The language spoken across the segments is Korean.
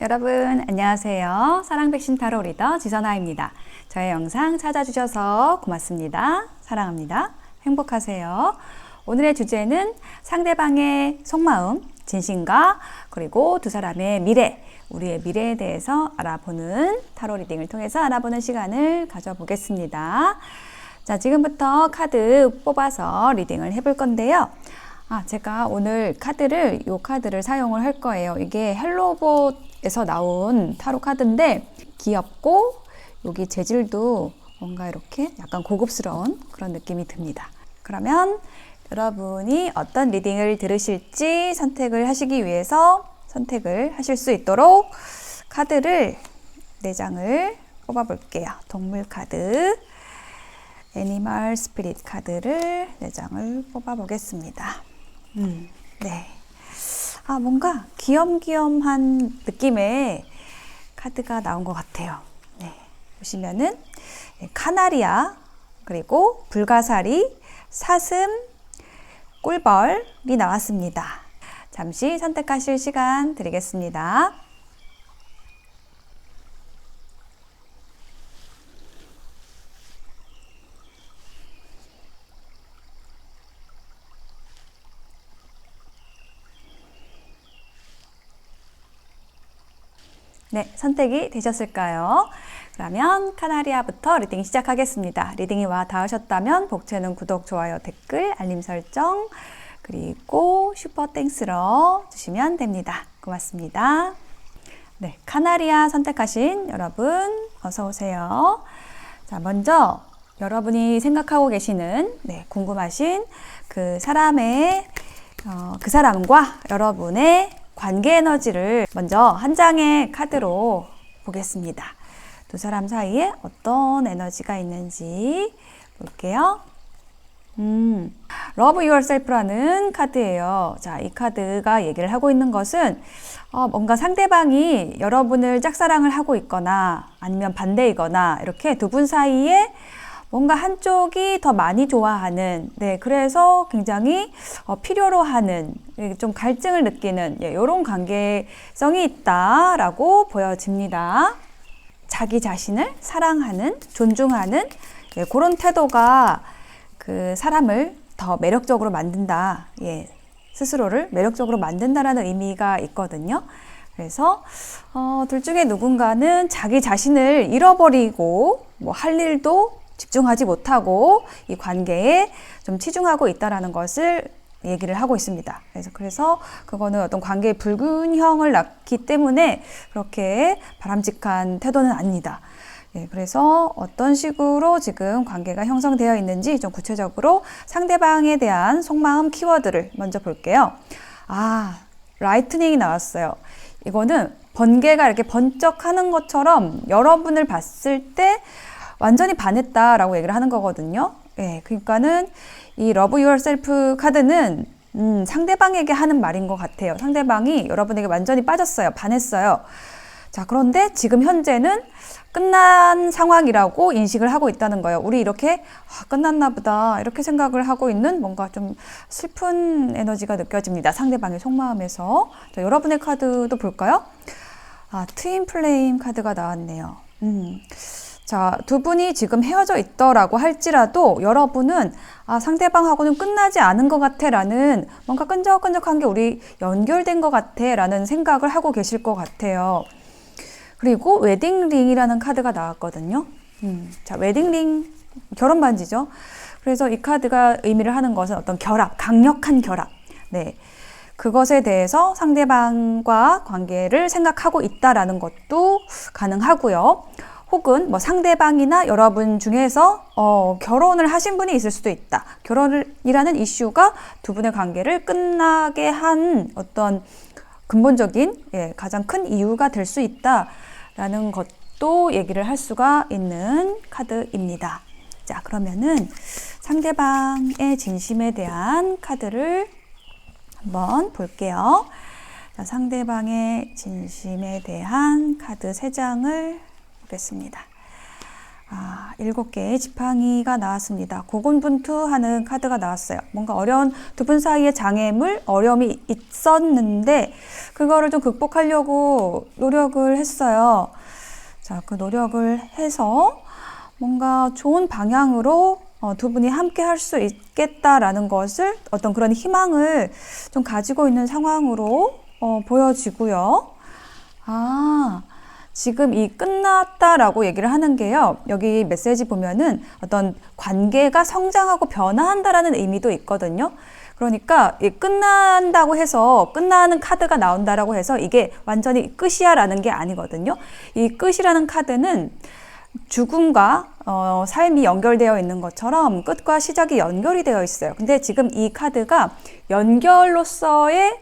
여러분 안녕하세요. 사랑백신 타로 리더 지선아입니다. 저의 영상 찾아주셔서 고맙습니다. 사랑합니다. 행복하세요. 오늘의 주제는 상대방의 속마음, 진심과 그리고 두 사람의 미래, 우리의 미래에 대해서 알아보는 타로 리딩을 통해서 알아보는 시간을 가져보겠습니다. 자, 지금부터 카드 뽑아서 리딩을 해볼 건데요. 제가 오늘 이 카드를 사용을 할 거예요. 이게 헬로봇에서 나온 타로 카드인데 귀엽고 여기 재질도 뭔가 이렇게 약간 고급스러운 그런 느낌이 듭니다. 그러면 여러분이 어떤 리딩을 들으실지 선택을 하시기 위해서 선택을 하실 수 있도록 카드를 4장을 뽑아 볼게요. 동물 카드, 애니멀 스피릿 카드를 4장을 뽑아 보겠습니다. 네. 뭔가 귀염귀염한 느낌의 카드가 나온 것 같아요. 네. 보시면은 카나리아, 그리고 불가사리, 사슴, 꿀벌이 나왔습니다. 잠시 선택하실 시간 드리겠습니다. 네, 선택이 되셨을까요? 그러면 카나리아부터 리딩 시작하겠습니다. 리딩이 와 닿으셨다면 복채는 구독, 좋아요, 댓글, 알림 설정, 그리고 슈퍼 땡스러 주시면 됩니다. 고맙습니다. 네, 카나리아 선택하신 여러분 어서 오세요. 자, 먼저 여러분이 생각하고 계시는 궁금하신 그 사람과 여러분의 관계 에너지를 먼저 한 장의 카드로 보겠습니다. 두 사람 사이에 어떤 에너지가 있는지 볼게요. Love Yourself라는 카드예요. 자, 이 카드가 얘기를 하고 있는 것은 뭔가 상대방이 여러분을 짝사랑을 하고 있거나 아니면 반대이거나 이렇게 두 분 사이에 뭔가 한쪽이 더 많이 좋아하는, 그래서 굉장히 필요로 하는, 좀 갈증을 느끼는 이런 관계성이 있다라고 보여집니다. 자기 자신을 사랑하는, 존중하는 그런 태도가 그 사람을 더 매력적으로 만든다. 스스로를 매력적으로 만든다라는 의미가 있거든요. 그래서 둘 중에 누군가는 자기 자신을 잃어버리고 할 일도 집중하지 못하고 이 관계에 좀 치중하고 있다라는 것을 얘기를 하고 있습니다. 그래서 그거는 어떤 관계의 불균형을 낳기 때문에 그렇게 바람직한 태도는 아닙니다. 그래서 어떤 식으로 지금 관계가 형성되어 있는지 좀 구체적으로 상대방에 대한 속마음 키워드를 먼저 볼게요. 라이트닝이 나왔어요. 이거는 번개가 이렇게 번쩍하는 것처럼 여러분을 봤을 때 완전히 반했다라고 얘기를 하는 거거든요. 그러니까는 이 Love Yourself 카드는 상대방에게 하는 말인 것 같아요. 상대방이 여러분에게 완전히 빠졌어요. 반했어요. 자, 그런데 지금 현재는 끝난 상황이라고 인식을 하고 있다는 거예요. 우리 이렇게 끝났나 보다 이렇게 생각을 하고 있는 뭔가 좀 슬픈 에너지가 느껴집니다. 상대방의 속마음에서. 자, 여러분의 카드도 볼까요? 트윈 플레임 카드가 나왔네요. 자, 두 분이 지금 헤어져 있더라고 할지라도 여러분은 상대방하고는 끝나지 않은 것 같아 라는 뭔가 끈적끈적한 게 우리 연결된 것 같아 라는 생각을 하고 계실 것 같아요. 그리고 웨딩링이라는 카드가 나왔거든요. 자, 웨딩링, 결혼 반지죠. 그래서 이 카드가 의미를 하는 것은 어떤 결합, 강력한 결합. 그것에 대해서 상대방과 관계를 생각하고 있다라는 것도 가능하고요. 혹은 상대방이나 여러분 중에서 결혼을 하신 분이 있을 수도 있다. 결혼이라는 이슈가 두 분의 관계를 끝나게 한 어떤 근본적인 가장 큰 이유가 될 수 있다라는 것도 얘기를 할 수가 있는 카드입니다. 자, 그러면은 상대방의 진심에 대한 카드를 한번 볼게요. 자, 상대방의 진심에 대한 카드 3장을 보겠습니다. 7개의 지팡이가 나왔습니다. 고군분투하는 카드가 나왔어요. 뭔가 어려운 두 분 사이의 장애물, 어려움이 있었는데 그거를 좀 극복하려고 노력을 했어요. 자, 그 노력을 해서 뭔가 좋은 방향으로 두 분이 함께 할 수 있겠다라는 것을 어떤 그런 희망을 좀 가지고 있는 상황으로 보여지고요. 지금 이 끝났다라고 얘기를 하는 게요. 여기 메시지 보면은 어떤 관계가 성장하고 변화한다라는 의미도 있거든요. 그러니까 이 끝난다고 해서 끝나는 카드가 나온다라고 해서 이게 완전히 끝이야라는 게 아니거든요. 이 끝이라는 카드는 죽음과 삶이 연결되어 있는 것처럼 끝과 시작이 연결이 되어 있어요. 근데 지금 이 카드가 연결로서의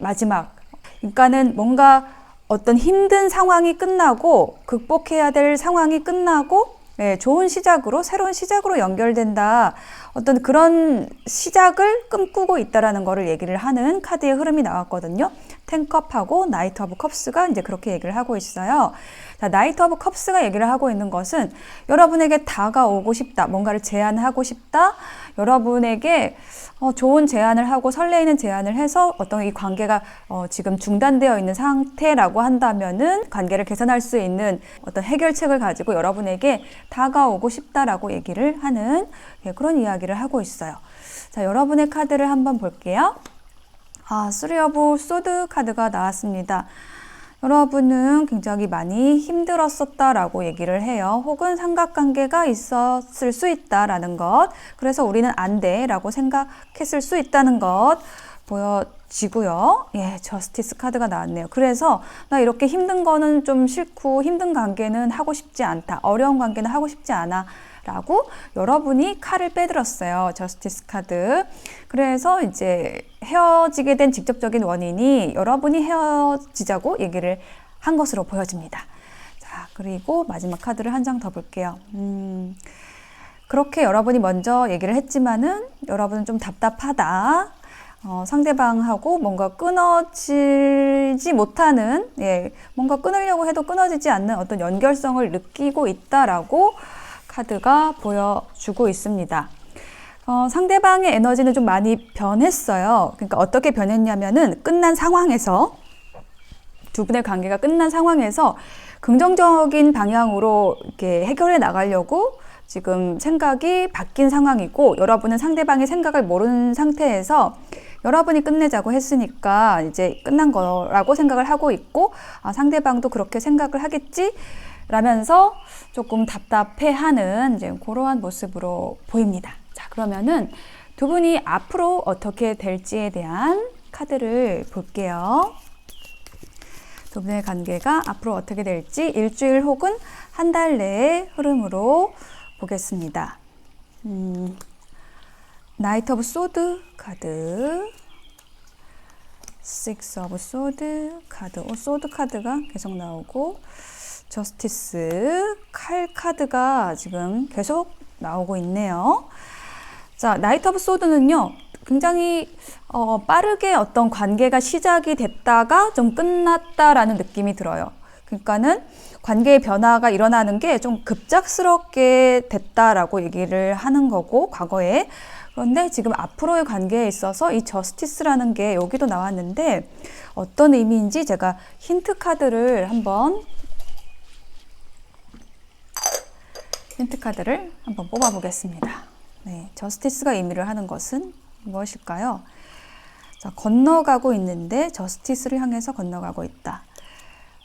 마지막. 그러니까는 뭔가 어떤 힘든 상황이 끝나고 극복해야 될 상황이 끝나고 좋은 시작으로 새로운 시작으로 연결된다. 어떤 그런 시작을 꿈꾸고 있다라는 거를 얘기를 하는 카드의 흐름이 나왔거든요. 텐컵하고 나이트 오브 컵스가 이제 그렇게 얘기를 하고 있어요. 자, 나이트 오브 컵스가 얘기를 하고 있는 것은 여러분에게 다가오고 싶다. 뭔가를 제안하고 싶다. 여러분에게 좋은 제안을 하고 설레이는 제안을 해서 어떤 이 관계가 지금 중단되어 있는 상태라고 한다면은 관계를 개선할 수 있는 어떤 해결책을 가지고 여러분에게 다가오고 싶다라고 얘기를 하는 그런 이야기를 하고 있어요. 자, 여러분의 카드를 한번 볼게요. 쓰리 오브 소드 카드가 나왔습니다. 여러분은 굉장히 많이 힘들었었다라고 얘기를 해요. 혹은 삼각관계가 있었을 수 있다라는 것. 그래서 우리는 안 돼라고 생각했을 수 있다는 것 보여지고요. 저스티스 카드가 나왔네요. 그래서 나 이렇게 힘든 거는 좀 싫고 힘든 관계는 하고 싶지 않다. 어려운 관계는 하고 싶지 않아. 라고 여러분이 칼을 빼들었어요. 저스티스 카드. 그래서 이제 헤어지게 된 직접적인 원인이 여러분이 헤어지자고 얘기를 한 것으로 보여집니다. 자, 그리고 마지막 카드를 한 장 더 볼게요. 그렇게 여러분이 먼저 얘기를 했지만은 여러분은 좀 답답하다. 상대방하고 뭔가 끊어지지 못하는, 뭔가 끊으려고 해도 끊어지지 않는 어떤 연결성을 느끼고 있다라고 카드가 보여주고 있습니다. 상대방의 에너지는 좀 많이 변했어요. 그러니까 어떻게 변했냐면은 끝난 상황에서 두 분의 관계가 끝난 상황에서 긍정적인 방향으로 이렇게 해결해 나가려고 지금 생각이 바뀐 상황이고 여러분은 상대방의 생각을 모르는 상태에서 여러분이 끝내자고 했으니까 이제 끝난 거라고 생각을 하고 있고 상대방도 그렇게 생각을 하겠지? 라면서 조금 답답해하는 이제 그러한 모습으로 보입니다. 자, 그러면은 두 분이 앞으로 어떻게 될지에 대한 카드를 볼게요. 두 분의 관계가 앞으로 어떻게 될지 일주일 혹은 한 달 내의 흐름으로 보겠습니다. 나이트 오브 소드 카드, 식스 오브 소드 카드, 소드 카드가 계속 나오고 저스티스 칼 카드가 지금 계속 나오고 있네요. 자, 나이트 오브 소드는요, 굉장히 빠르게 어떤 관계가 시작이 됐다가 좀 끝났다라는 느낌이 들어요. 그러니까는 관계의 변화가 일어나는 게 좀 급작스럽게 됐다라고 얘기를 하는 거고, 과거에. 그런데 지금 앞으로의 관계에 있어서 이 저스티스라는 게 여기도 나왔는데 어떤 의미인지 제가 힌트 카드를 한번 뽑아보겠습니다. 네, 저스티스가 의미를 하는 것은 무엇일까요? 자, 건너가고 있는데 저스티스를 향해서 건너가고 있다.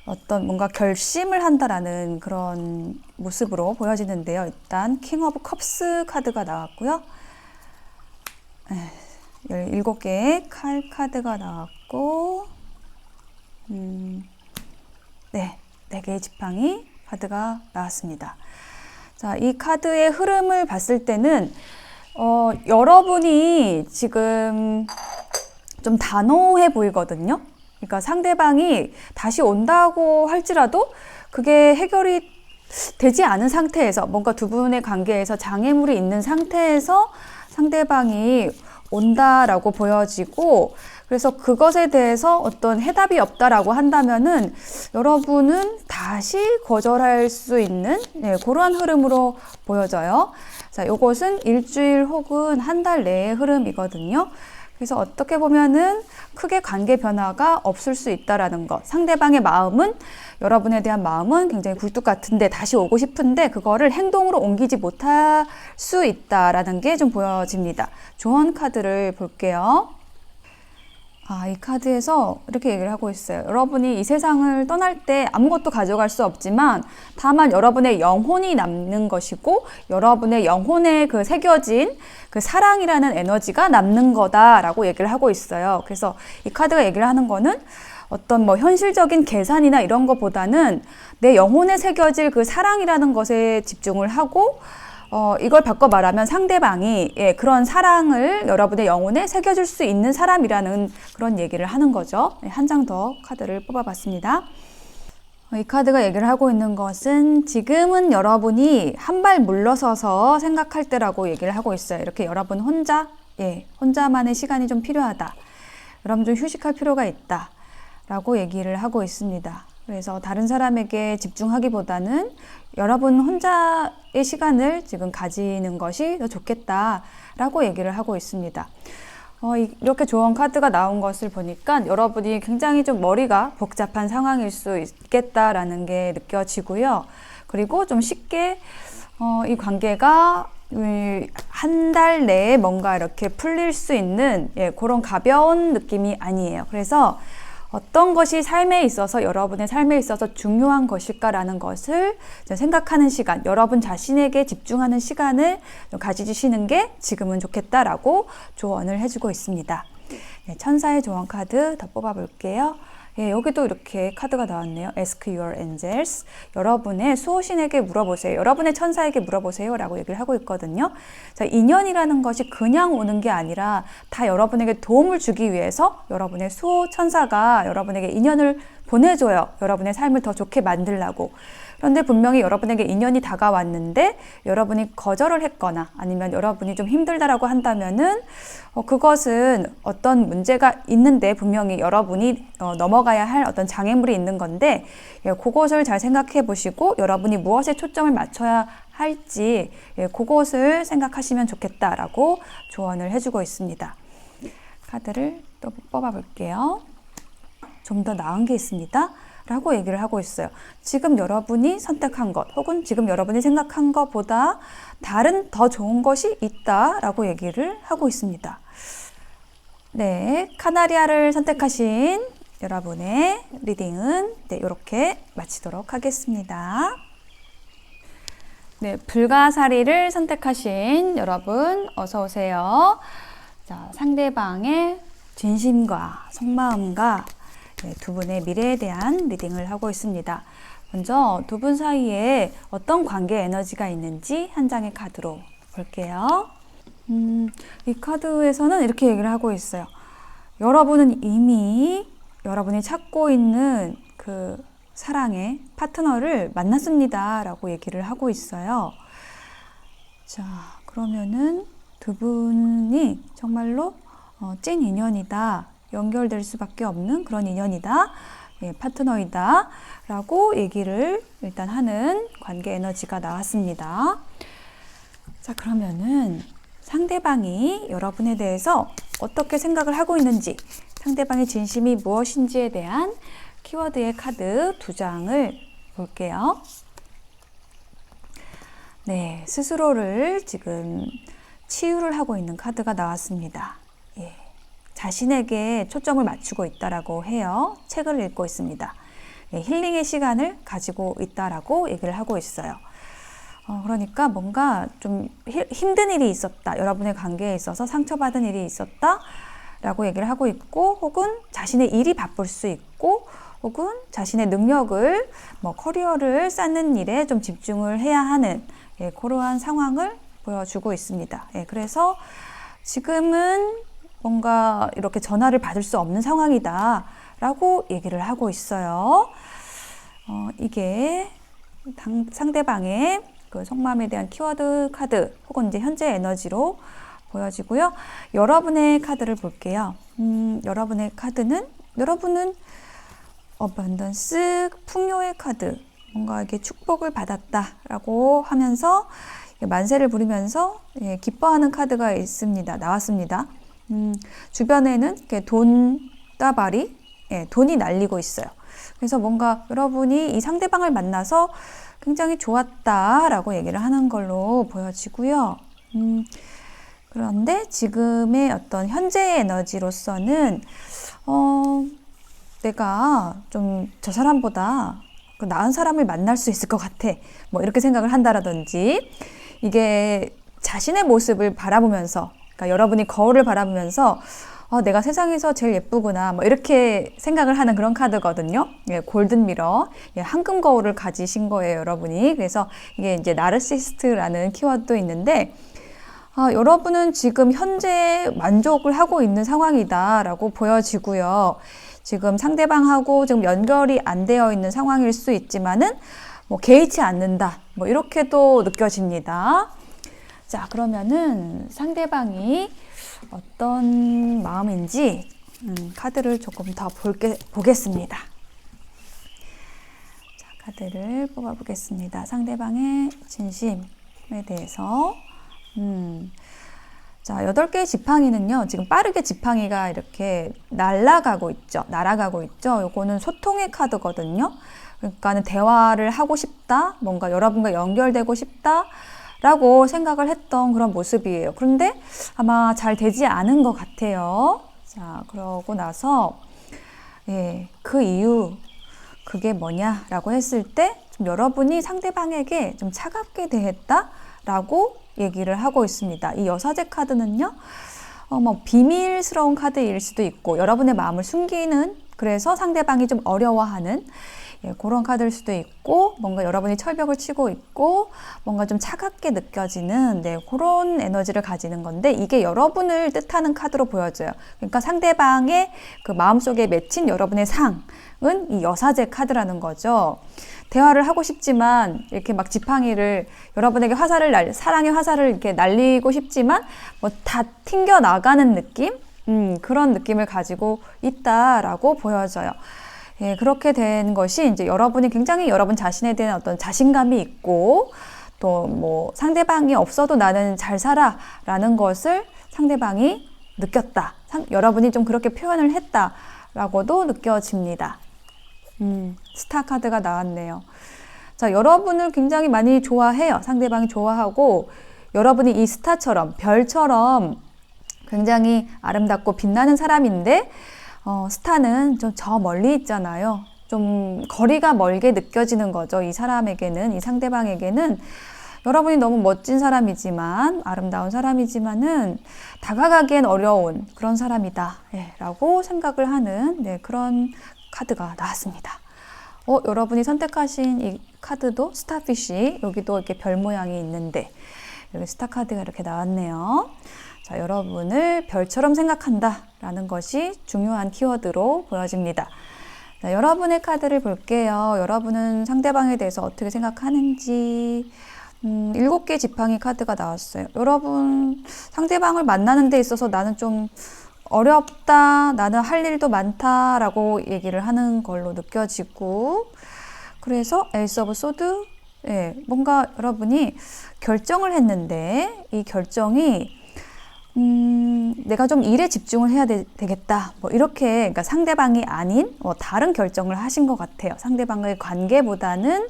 어떤 뭔가 결심을 한다라는 그런 모습으로 보여지는데요. 일단 킹 오브 컵스 카드가 나왔고요. 17개의 칼 카드가 나왔고 4개의 지팡이 카드가 나왔습니다. 자, 이 카드의 흐름을 봤을 때는 여러분이 지금 좀 단호해 보이거든요. 그러니까 상대방이 다시 온다고 할지라도 그게 해결이 되지 않은 상태에서 뭔가 두 분의 관계에서 장애물이 있는 상태에서 상대방이 온다라고 보여지고, 그래서 그것에 대해서 어떤 해답이 없다라고 한다면은 여러분은 다시 거절할 수 있는 그러한 흐름으로 보여져요. 자, 요것은 일주일 혹은 한 달 내의 흐름이거든요. 그래서 어떻게 보면은 크게 관계 변화가 없을 수 있다라는 것. 상대방의 마음은, 여러분에 대한 마음은 굉장히 굴뚝 같은데 다시 오고 싶은데 그거를 행동으로 옮기지 못할 수 있다라는 게 좀 보여집니다. 조언 카드를 볼게요. 이 카드에서 이렇게 얘기를 하고 있어요. 여러분이 이 세상을 떠날 때 아무것도 가져갈 수 없지만 다만 여러분의 영혼이 남는 것이고, 여러분의 영혼에 그 새겨진 그 사랑이라는 에너지가 남는 거다라고 얘기를 하고 있어요. 그래서 이 카드가 얘기를 하는 거는 어떤 뭐 현실적인 계산이나 이런 것보다는 내 영혼에 새겨질 그 사랑이라는 것에 집중을 하고, 이걸 바꿔 말하면 상대방이 그런 사랑을 여러분의 영혼에 새겨줄 수 있는 사람이라는 그런 얘기를 하는 거죠. 한 장 더 카드를 뽑아봤습니다. 이 카드가 얘기를 하고 있는 것은 지금은 여러분이 한 발 물러서서 생각할 때라고 얘기를 하고 있어요. 이렇게 여러분 혼자만의 시간이 좀 필요하다. 여러분 좀 휴식할 필요가 있다. 라고 얘기를 하고 있습니다. 그래서 다른 사람에게 집중하기보다는 여러분 혼자의 시간을 지금 가지는 것이 더 좋겠다라고 얘기를 하고 있습니다. 이렇게 조언 카드가 나온 것을 보니까 여러분이 굉장히 좀 머리가 복잡한 상황일 수 있겠다라는 게 느껴지고요. 그리고 좀 쉽게 이 관계가 한 달 내에 뭔가 이렇게 풀릴 수 있는 그런 가벼운 느낌이 아니에요. 그래서 어떤 것이 삶에 있어서, 여러분의 삶에 있어서 중요한 것일까라는 것을 생각하는 시간, 여러분 자신에게 집중하는 시간을 가지시는 게 지금은 좋겠다라고 조언을 해주고 있습니다. 천사의 조언 카드 더 뽑아볼게요. 여기도 이렇게 카드가 나왔네요. Ask your angels. 여러분의 수호신에게 물어보세요. 여러분의 천사에게 물어보세요. 라고 얘기를 하고 있거든요. 자, 인연이라는 것이 그냥 오는 게 아니라 다 여러분에게 도움을 주기 위해서 여러분의 수호 천사가 여러분에게 인연을 보내줘요. 여러분의 삶을 더 좋게 만들라고. 그런데 분명히 여러분에게 인연이 다가왔는데 여러분이 거절을 했거나 아니면 여러분이 좀 힘들다라고 한다면은 그것은 어떤 문제가 있는데 분명히 여러분이 넘어가야 할 어떤 장애물이 있는 건데, 그것을 잘 생각해 보시고 여러분이 무엇에 초점을 맞춰야 할지 그것을 생각하시면 좋겠다라고 조언을 해주고 있습니다. 카드를 또 뽑아 볼게요. 좀 더 나은 게 있습니다. 라고 얘기를 하고 있어요. 지금 여러분이 선택한 것 혹은 지금 여러분이 생각한 것보다 다른 더 좋은 것이 있다라고 얘기를 하고 있습니다. 네, 카나리아를 선택하신 여러분의 리딩은 이렇게 마치도록 하겠습니다. 네, 불가사리를 선택하신 여러분 어서 오세요. 자, 상대방의 진심과 속마음과 두 분의 미래에 대한 리딩을 하고 있습니다. 먼저 두 분 사이에 어떤 관계 에너지가 있는지 한 장의 카드로 볼게요. 이 카드에서는 이렇게 얘기를 하고 있어요. 여러분은 이미 여러분이 찾고 있는 그 사랑의 파트너를 만났습니다. 라고 얘기를 하고 있어요. 자, 그러면은 두 분이 정말로 찐 인연이다. 연결될 수밖에 없는 그런 인연이다. 파트너이다. 라고 얘기를 일단 하는 관계 에너지가 나왔습니다. 자, 그러면은 상대방이 여러분에 대해서 어떻게 생각을 하고 있는지, 상대방의 진심이 무엇인지에 대한 키워드의 카드 두 장을 볼게요. 네, 스스로를 지금 치유를 하고 있는 카드가 나왔습니다. 자신에게 초점을 맞추고 있다라고 해요. 책을 읽고 있습니다. 힐링의 시간을 가지고 있다라고 얘기를 하고 있어요. 그러니까 뭔가 좀 힘든 일이 있었다. 여러분의 관계에 있어서 상처받은 일이 있었다. 라고 얘기를 하고 있고, 혹은 자신의 일이 바쁠 수 있고, 혹은 자신의 능력을, 커리어를 쌓는 일에 좀 집중을 해야 하는 그러한 상황을 보여주고 있습니다. 그래서 지금은 뭔가 이렇게 전화를 받을 수 없는 상황이다 라고 얘기를 하고 있어요. 이게 상대방의 그 속마음에 대한 키워드 카드 혹은 이제 현재 에너지로 보여지고요. 여러분의 카드를 볼게요. 여러분의 카드는 여러분은 어반던스, 풍요의 카드, 뭔가 이렇게 축복을 받았다라고 하면서 만세를 부리면서 기뻐하는 카드가 있습니다. 나왔습니다. 주변에는 이렇게 돈다발이 돈이 날리고 있어요. 그래서 뭔가 여러분이 이 상대방을 만나서 굉장히 좋았다라고 얘기를 하는 걸로 보여지고요. 그런데 지금의 어떤 현재의 에너지로서는 내가 좀 저 사람보다 나은 사람을 만날 수 있을 것 같아. 뭐 이렇게 생각을 한다라든지 이게 자신의 모습을 바라보면서 그러니까 여러분이 거울을 바라보면서 내가 세상에서 제일 예쁘구나 뭐 이렇게 생각을 하는 그런 카드거든요. 골든미러, 황금 거울을 가지신 거예요, 여러분이. 그래서 이게 이제 나르시스트라는 키워드도 있는데 여러분은 지금 현재 만족을 하고 있는 상황이다라고 보여지고요. 지금 상대방하고 지금 연결이 안 되어 있는 상황일 수 있지만은 뭐 개의치 않는다. 뭐 이렇게도 느껴집니다. 자, 그러면은 상대방이 어떤 마음인지 카드를 조금 더 보겠습니다. 자, 카드를 뽑아보겠습니다. 상대방의 진심에 대해서. 자, 8개의 지팡이는요, 지금 빠르게 지팡이가 이렇게 날아가고 있죠. 요거는 소통의 카드거든요. 그러니까는 대화를 하고 싶다, 뭔가 여러분과 연결되고 싶다, 라고 생각을 했던 그런 모습이에요. 그런데 아마 잘 되지 않은 것 같아요. 자, 그러고 나서, 그 이유, 그게 뭐냐라고 했을 때, 좀 여러분이 상대방에게 좀 차갑게 대했다라고 얘기를 하고 있습니다. 이 여사제 카드는요, 뭐 비밀스러운 카드일 수도 있고 여러분의 마음을 숨기는, 그래서 상대방이 좀 어려워하는 그런 카드일 수도 있고, 뭔가 여러분이 철벽을 치고 있고 뭔가 좀 차갑게 느껴지는 그런 에너지를 가지는 건데, 이게 여러분을 뜻하는 카드로 보여져요. 그러니까 상대방의 그 마음속에 맺힌 여러분의 상은 이 여사제 카드라는 거죠. 대화를 하고 싶지만 이렇게 막 지팡이를 여러분에게 사랑의 화살을 이렇게 날리고 싶지만 뭐 다 튕겨 나가는 느낌? 그런 느낌을 가지고 있다라고 보여져요. 그렇게 된 것이 이제 여러분이 굉장히 여러분 자신에 대한 어떤 자신감이 있고, 또 뭐 상대방이 없어도 나는 잘 살아라는 것을 상대방이 느꼈다. 여러분이 좀 그렇게 표현을 했다라고도 느껴집니다. 스타 카드가 나왔네요. 자, 여러분을 굉장히 많이 좋아해요. 상대방이 좋아하고, 여러분이 이 스타처럼, 별처럼 굉장히 아름답고 빛나는 사람인데, 스타는 좀 저 멀리 있잖아요. 좀 거리가 멀게 느껴지는 거죠. 이 사람에게는, 이 상대방에게는 여러분이 너무 멋진 사람이지만, 아름다운 사람이지만은 다가가기엔 어려운 그런 사람이다 라고 생각을 하는 그런 카드가 나왔습니다. 여러분이 선택하신 이 카드도 스타피쉬, 여기도 이렇게 별 모양이 있는데 여기 스타 카드가 이렇게 나왔네요. 자, 여러분을 별처럼 생각한다 라는 것이 중요한 키워드로 보여집니다. 자, 여러분의 카드를 볼게요. 여러분은 상대방에 대해서 어떻게 생각하는지. 7개 지팡이 카드가 나왔어요. 여러분, 상대방을 만나는 데 있어서 나는 좀 어렵다, 나는 할 일도 많다라고 얘기를 하는 걸로 느껴지고, 그래서 에이스 오브 소드, 뭔가 여러분이 결정을 했는데 이 결정이 내가 좀 일에 집중을 해야 되겠다, 뭐 이렇게, 그러니까 상대방이 아닌 다른 결정을 하신 것 같아요. 상대방의 관계보다는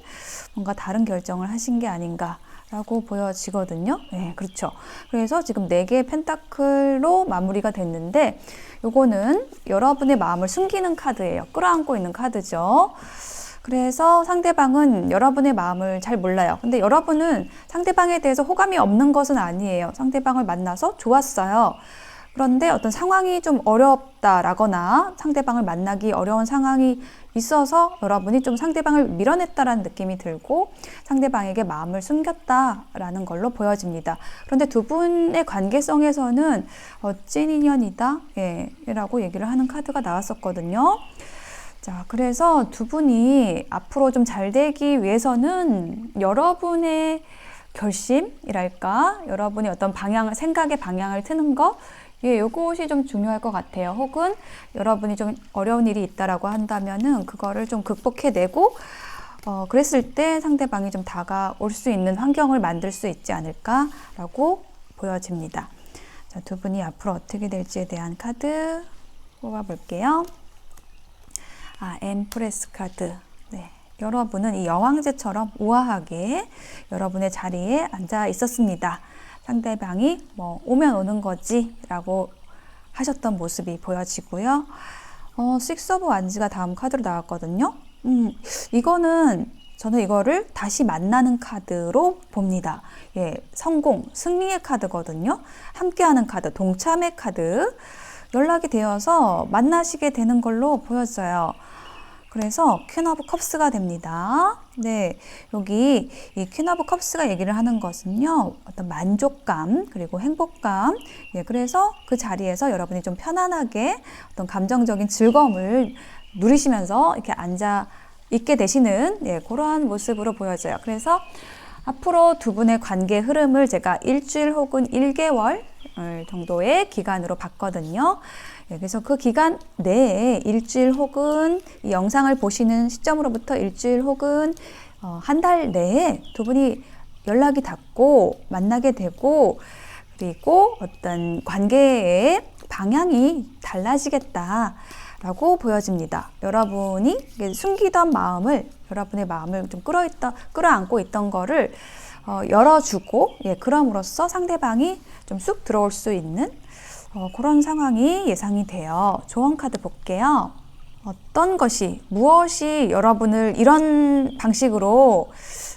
뭔가 다른 결정을 하신 게 아닌가 라고 보여지거든요. 그렇죠. 그래서 지금 4개의 펜타클로 마무리가 됐는데, 요거는 여러분의 마음을 숨기는 카드예요. 끌어안고 있는 카드죠. 그래서 상대방은 여러분의 마음을 잘 몰라요. 근데 여러분은 상대방에 대해서 호감이 없는 것은 아니에요. 상대방을 만나서 좋았어요. 그런데 어떤 상황이 좀 어렵다라거나 상대방을 만나기 어려운 상황이 있어서 여러분이 좀 상대방을 밀어냈다라는 느낌이 들고 상대방에게 마음을 숨겼다라는 걸로 보여집니다. 그런데 두 분의 관계성에서는 찐 인연이다 라고 얘기를 하는 카드가 나왔었거든요. 자, 그래서 두 분이 앞으로 좀 잘 되기 위해서는 여러분의 결심이랄까? 여러분이 어떤 생각의 방향을 트는 거? 예, 요것이 좀 중요할 것 같아요. 혹은 여러분이 좀 어려운 일이 있다라고 한다면은 그거를 좀 극복해내고, 그랬을 때 상대방이 좀 다가올 수 있는 환경을 만들 수 있지 않을까라고 보여집니다. 자, 두 분이 앞으로 어떻게 될지에 대한 카드 뽑아볼게요. 엠프레스 카드. 네. 여러분은 이 여왕제처럼 우아하게 여러분의 자리에 앉아 있었습니다. 상대방이 뭐 오면 오는 거지 라고 하셨던 모습이 보여지고요. 식스 오브 완즈가 다음 카드로 나왔거든요. 저는 이거를 다시 만나는 카드로 봅니다. 예, 성공, 승리의 카드거든요. 함께하는 카드, 동참의 카드. 연락이 되어서 만나시게 되는 걸로 보여져요. 그래서 퀸 오브 컵스가 됩니다. 네, 여기 이 퀸 오브 컵스가 얘기를 하는 것은요, 어떤 만족감 그리고 행복감. 예, 그래서 그 자리에서 여러분이 좀 편안하게 어떤 감정적인 즐거움을 누리시면서 이렇게 앉아 있게 되시는, 예, 그러한 모습으로 보여져요. 그래서 앞으로 두 분의 관계 흐름을 제가 일주일 혹은 1개월 정도의 기간으로 봤거든요. 예, 그래서 그 기간 내에 일주일 혹은 이 영상을 보시는 시점으로부터 일주일 혹은 한 달 내에 두 분이 연락이 닿고 만나게 되고, 그리고 어떤 관계의 방향이 달라지겠다라고 보여집니다. 여러분이 숨기던 마음을, 여러분의 마음을 좀 끌어안고 있던 거를 열어주고, 예, 그럼으로써 상대방이 좀 쑥 들어올 수 있는 그런 상황이 예상이 돼요. 조언 카드 볼게요. 어떤 것이, 무엇이 여러분을 이런 방식으로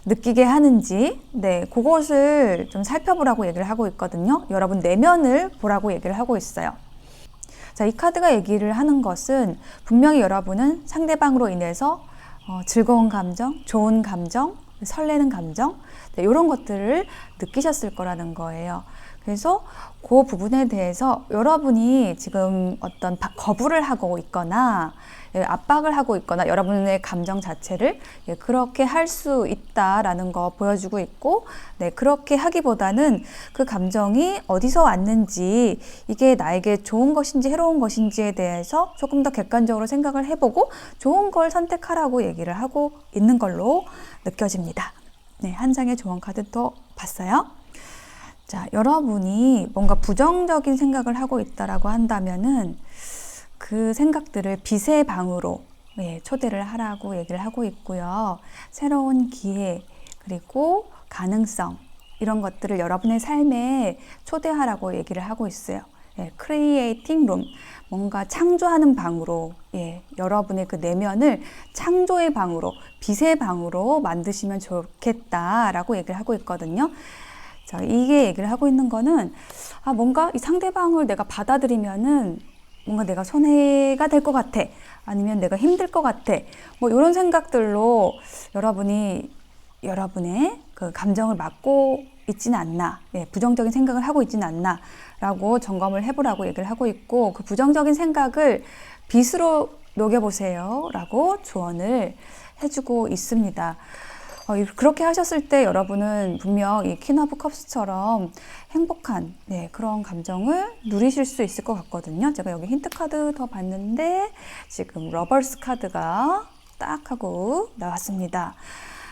느끼게 하는지, 네, 그것을 좀 살펴보라고 얘기를 하고 있거든요. 여러분 내면을 보라고 얘기를 하고 있어요. 자, 이 카드가 얘기를 하는 것은 분명히 여러분은 상대방으로 인해서 즐거운 감정, 좋은 감정, 설레는 감정, 네, 이런 것들을 느끼셨을 거라는 거예요. 그래서 그 부분에 대해서 여러분이 지금 어떤 거부를 하고 있거나 압박을 하고 있거나 여러분의 감정 자체를 그렇게 할 수 있다라는 거 보여주고 있고, 네, 그렇게 하기보다는 그 감정이 어디서 왔는지, 이게 나에게 좋은 것인지 해로운 것인지에 대해서 조금 더 객관적으로 생각을 해보고 좋은 걸 선택하라고 얘기를 하고 있는 걸로 느껴집니다. 네, 한 장의 조언 카드 또 봤어요. 자, 여러분이 뭔가 부정적인 생각을 하고 있다라고 한다면은 그 생각들을 빛의 방으로, 예, 초대를 하라고 얘기를 하고 있고요. 새로운 기회, 그리고 가능성, 이런 것들을 여러분의 삶에 초대하라고 얘기를 하고 있어요. 예, creating room, 뭔가 창조하는 방으로, 예, 여러분의 그 내면을 창조의 방으로, 빛의 방으로 만드시면 좋겠다라고 얘기를 하고 있거든요. 자, 이게 얘기를 하고 있는 거는 뭔가 이 상대방을 내가 받아들이면은 뭔가 내가 손해가 될 것 같아, 아니면 내가 힘들 것 같아, 뭐 이런 생각들로 여러분이 여러분의 그 감정을 막고 있지는 않나, 예, 부정적인 생각을 하고 있지는 않나 라고 점검을 해보라고 얘기를 하고 있고, 그 부정적인 생각을 빛으로 녹여보세요 라고 조언을 해주고 있습니다. 그렇게 하셨을 때 여러분은 분명 이 퀸 오브 컵스처럼 행복한, 네, 그런 감정을 누리실 수 있을 것 같거든요. 제가 여기 힌트 카드 더 봤는데 지금 러버스 카드가 딱 하고 나왔습니다.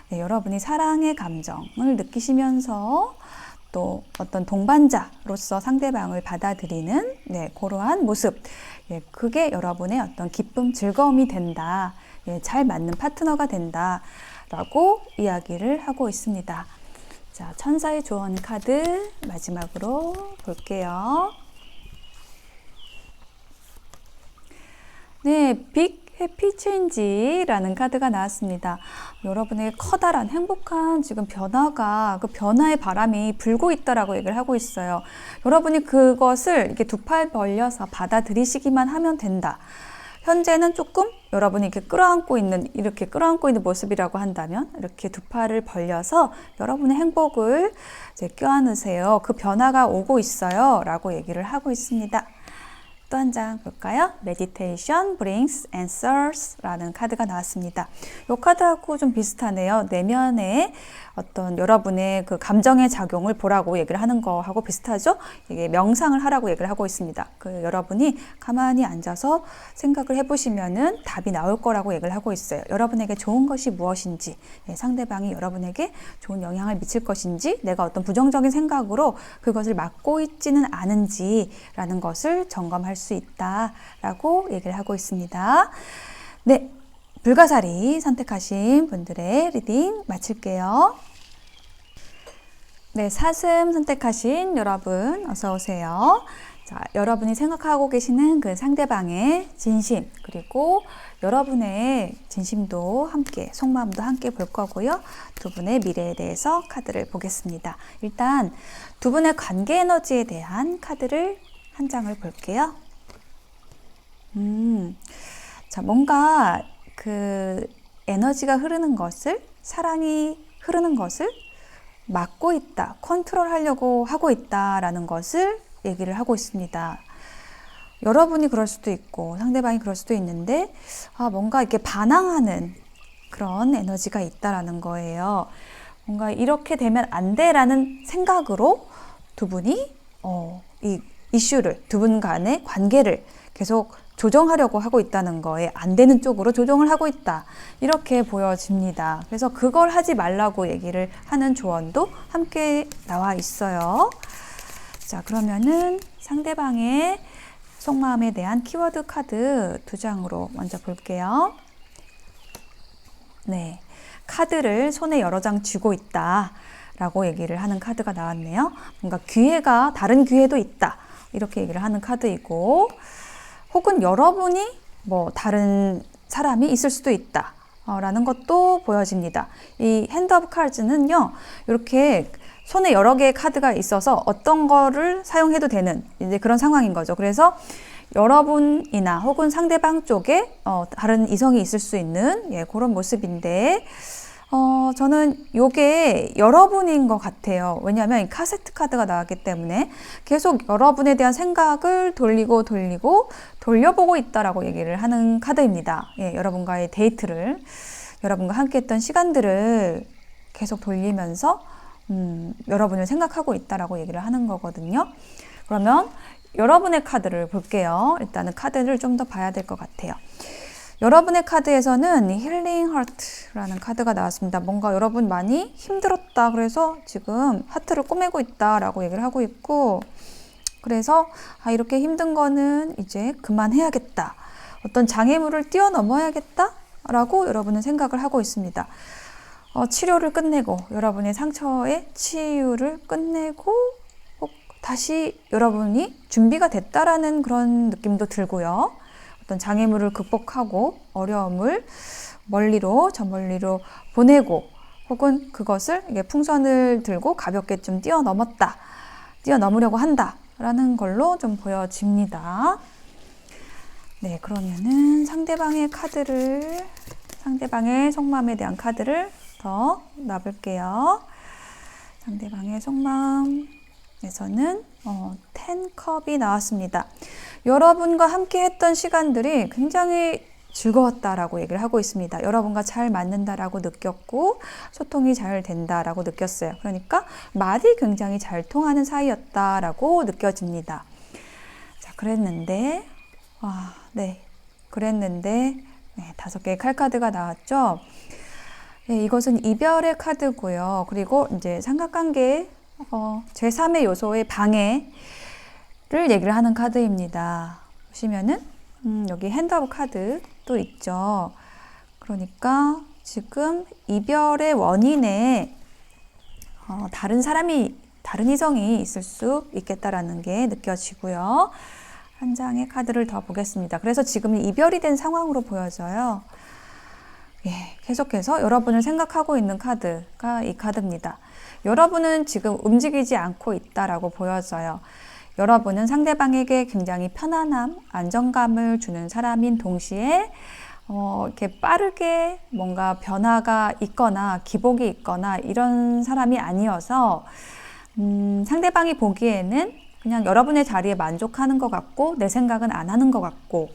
네, 여러분이 사랑의 감정을 느끼시면서 또 어떤 동반자로서 상대방을 받아들이는, 네, 그러한 모습, 예, 그게 여러분의 어떤 기쁨, 즐거움이 된다, 예, 잘 맞는 파트너가 된다 라고 이야기를 하고 있습니다. 자, 천사의 조언 카드 마지막으로 볼게요. 네, 빅 해피 체인지라는 카드가 나왔습니다. 여러분의 커다란 행복한 지금 변화가, 그 변화의 바람이 불고 있다라고 얘기를 하고 있어요. 여러분이 그것을 이렇게 두 팔 벌려서 받아들이시기만 하면 된다. 현재는 조금 여러분이 이렇게 끌어안고 있는 모습이라고 한다면, 이렇게 두 팔을 벌려서 여러분의 행복을 이제 껴안으세요. 그 변화가 오고 있어요 라고 얘기를 하고 있습니다. 또 한 장 볼까요? Meditation brings answers 라는 카드가 나왔습니다. 이 카드하고 좀 비슷하네요. 내면의 어떤 여러분의 그 감정의 작용을 보라고 얘기를 하는 거하고 비슷하죠? 이게 명상을 하라고 얘기를 하고 있습니다. 그 여러분이 가만히 앉아서 생각을 해보시면은 답이 나올 거라고 얘기를 하고 있어요. 여러분에게 좋은 것이 무엇인지, 상대방이 여러분에게 좋은 영향을 미칠 것인지, 내가 어떤 부정적인 생각으로 그것을 막고 있지는 않은지라는 것을 점검할 수 있다라고 얘기를 하고 있습니다. 네, 불가사리 선택하신 분들의 리딩 마칠게요. 네, 사슴 선택하신 여러분 어서 오세요. 자, 여러분이 생각하고 계시는 그 상대방의 진심, 그리고 여러분의 진심도 함께, 속마음도 함께 볼 거고요. 두 분의 미래에 대해서 카드를 보겠습니다. 일단 두 분의 관계 에너지에 대한 카드를 한 장을 볼게요. 자, 뭔가 그 에너지가 흐르는 것을, 사랑이 흐르는 것을 막고 있다, 컨트롤하려고 하고 있다라는 것을 얘기를 하고 있습니다. 여러분이 그럴 수도 있고 상대방이 그럴 수도 있는데 뭔가 이렇게 반항하는 그런 에너지가 있다라는 거예요. 뭔가 이렇게 되면 안 돼라는 생각으로 두 분이 이 이슈를, 두 분 간의 관계를 계속 조정하려고 하고 있다는 거에 안 되는 쪽으로 조정을 하고 있다. 이렇게 보여집니다. 그래서 그걸 하지 말라고 얘기를 하는 조언도 함께 나와 있어요. 자, 그러면은 상대방의 속마음에 대한 키워드 카드 두 장으로 먼저 볼게요. 네, 카드를 손에 여러 장 쥐고 있다 라고 얘기를 하는 카드가 나왔네요. 뭔가 기회가, 다른 기회도 있다 이렇게 얘기를 하는 카드이고, 혹은 여러분이 뭐 다른 사람이 있을 수도 있다 라는 것도 보여집니다. 이 핸드 오브 카드는요, 이렇게 손에 여러 개의 카드가 있어서 어떤 거를 사용해도 되는 이제 그런 상황인 거죠. 그래서 여러분이나 혹은 상대방 쪽에 다른 이성이 있을 수 있는 그런 모습인데, 저는 요게 여러분인 것 같아요. 왜냐하면 이 카세트 카드가 나왔기 때문에 계속 여러분에 대한 생각을 돌려보고 있다라고 얘기를 하는 카드입니다. 여러분과의 데이트를, 여러분과 함께 했던 시간들을 계속 돌리면서 여러분을 생각하고 있다라고 얘기를 하는 거거든요. 그러면 여러분의 카드를 볼게요. 일단은 카드를 좀 더 봐야 될 것 같아요. 여러분의 카드에서는 힐링 하트라는 카드가 나왔습니다. 뭔가 여러분 많이 힘들었다, 그래서 지금 하트를 꼬매고 있다라고 얘기를 하고 있고, 그래서 이렇게 힘든 거는 이제 그만해야겠다, 어떤 장애물을 뛰어넘어야겠다 라고 여러분은 생각을 하고 있습니다. 치료를 끝내고, 여러분의 상처의 치유를 끝내고 다시 여러분이 준비가 됐다라는 그런 느낌도 들고요. 어떤 장애물을 극복하고 어려움을 저 멀리로 보내고, 혹은 그것을 풍선을 들고 가볍게 좀 뛰어넘으려고 한다라는 걸로 좀 보여집니다. 네, 그러면은 상대방의 속마음에 대한 카드를 더 놔볼게요. 상대방의 속마음에서는 10컵이 나왔습니다. 여러분과 함께 했던 시간들이 굉장히 즐거웠다라고 얘기를 하고 있습니다. 여러분과 잘 맞는다라고 느꼈고, 소통이 잘 된다라고 느꼈어요. 그러니까 말이 굉장히 잘 통하는 사이였다라고 느껴집니다. 자, 그랬는데 5개의 칼카드가 나왔죠. 이것은 이별의 카드고요. 그리고 이제 삼각관계의 제3의 요소의 방해를 얘기를 하는 카드입니다. 보시면은 여기 핸드 오브 카드도 있죠. 그러니까 지금 이별의 원인에 다른 이성이 있을 수 있겠다라는 게 느껴지고요. 한 장의 카드를 더 보겠습니다. 그래서 지금 이별이 된 상황으로 보여져요. 계속해서 여러분을 생각하고 있는 카드가 이 카드입니다. 여러분은 지금 움직이지 않고 있다라고 보여져요. 여러분은 상대방에게 굉장히 편안함, 안정감을 주는 사람인 동시에 이렇게 빠르게 뭔가 변화가 있거나 기복이 있거나 이런 사람이 아니어서 상대방이 보기에는 그냥 여러분의 자리에 만족하는 것 같고 내 생각은 안 하는 것 같고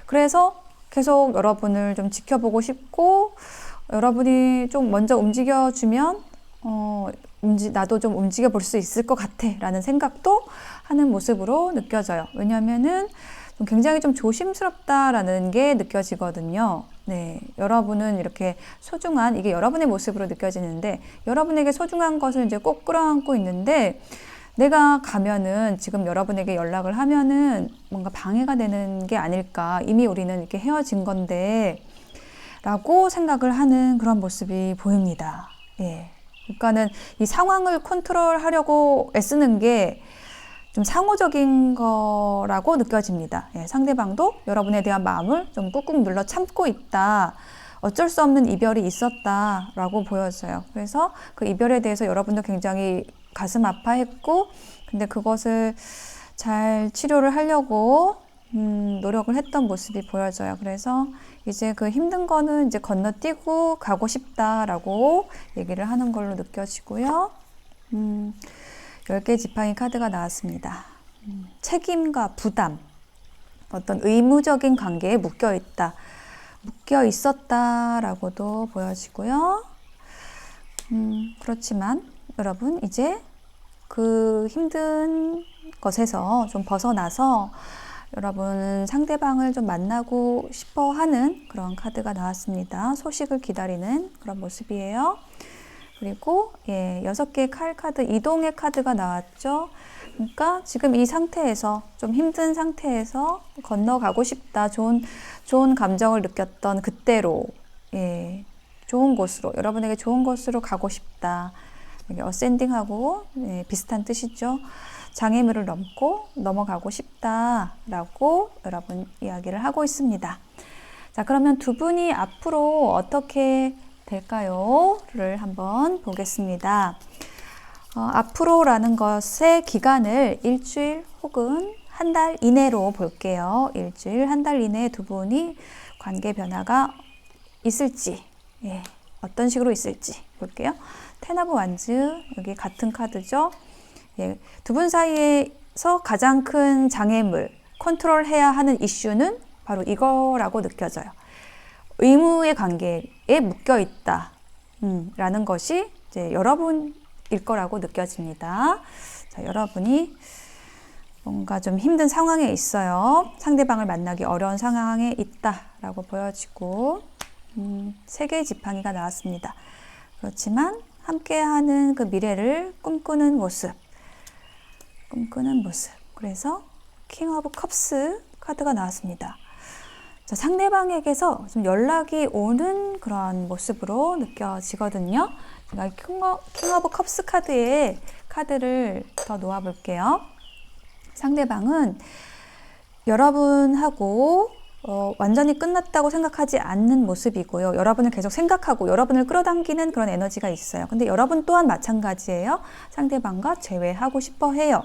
그래서 계속 여러분을 좀 지켜보고 싶고 여러분이 좀 먼저 움직여주면 나도 좀 움직여 볼 수 있을 것 같아 라는 생각도 하는 모습으로 느껴져요. 왜냐하면은 굉장히 좀 조심스럽다라는 게 느껴지거든요. 네, 여러분은 이렇게 소중한 이게 여러분의 모습으로 느껴지는데 여러분에게 소중한 것을 이제 꼭 끌어안고 있는데 내가 가면은 지금 여러분에게 연락을 하면은 뭔가 방해가 되는 게 아닐까. 이미 우리는 이렇게 헤어진 건데 라고 생각을 하는 그런 모습이 보입니다. 예. 그러니까는 이 상황을 컨트롤하려고 애쓰는 게 좀 상호적인 거라고 느껴집니다. 예, 상대방도 여러분에 대한 마음을 좀 꾹꾹 눌러 참고 있다. 어쩔 수 없는 이별이 있었다라고 보여져요. 그래서 그 이별에 대해서 여러분도 굉장히 가슴 아파했고, 근데 그것을 잘 치료를 하려고 노력을 했던 모습이 보여져요. 그래서 이제 그 힘든 거는 이제 건너뛰고 가고 싶다라고 얘기를 하는 걸로 느껴지고요. 10개 지팡이 카드가 나왔습니다. 책임과 부담, 어떤 의무적인 관계에 묶여 있었다라고도 보여지고요. 그렇지만 여러분 이제 그 힘든 것에서 좀 벗어나서 여러분 상대방을 좀 만나고 싶어 하는 그런 카드가 나왔습니다. 소식을 기다리는 그런 모습이에요. 그리고 6개의 카드, 이동의 카드가 나왔죠. 그러니까 지금 이 상태에서 좀 힘든 상태에서 건너가고 싶다. 좋은 감정을 느꼈던 그때로 좋은 곳으로 여러분에게 좋은 곳으로 가고 싶다. 어센딩하고 비슷한 뜻이죠. 장애물을 넘고 넘어가고 싶다라고 여러분 이야기를 하고 있습니다. 자, 그러면 두 분이 앞으로 어떻게 될까요? 를 한번 보겠습니다. 앞으로라는 것의 기간을 일주일 혹은 한 달 이내로 볼게요. 일주일, 한 달 이내에 두 분이 관계 변화가 있을지, 어떤 식으로 있을지 볼게요. 텐 오브 완즈, 여기 같은 카드죠. 두 분 사이에서 가장 큰 장애물, 컨트롤해야 하는 이슈는 바로 이거라고 느껴져요. 의무의 관계에 묶여 있다. 라는 것이 이제 여러분일 거라고 느껴집니다. 자, 여러분이 뭔가 좀 힘든 상황에 있어요. 상대방을 만나기 어려운 상황에 있다라고 보여지고, 3개의 지팡이가 나왔습니다. 그렇지만 함께하는 그 미래를 꿈꾸는 모습. 그래서 킹 오브 컵스 카드가 나왔습니다. 자, 상대방에게서 좀 연락이 오는 그런 모습으로 느껴지거든요. 제가 킹 오브 컵스 카드에 카드를 더 놓아볼게요. 상대방은 여러분하고 완전히 끝났다고 생각하지 않는 모습이고요. 여러분을 계속 생각하고 여러분을 끌어당기는 그런 에너지가 있어요. 근데 여러분 또한 마찬가지예요. 상대방과 재회하고 싶어 해요.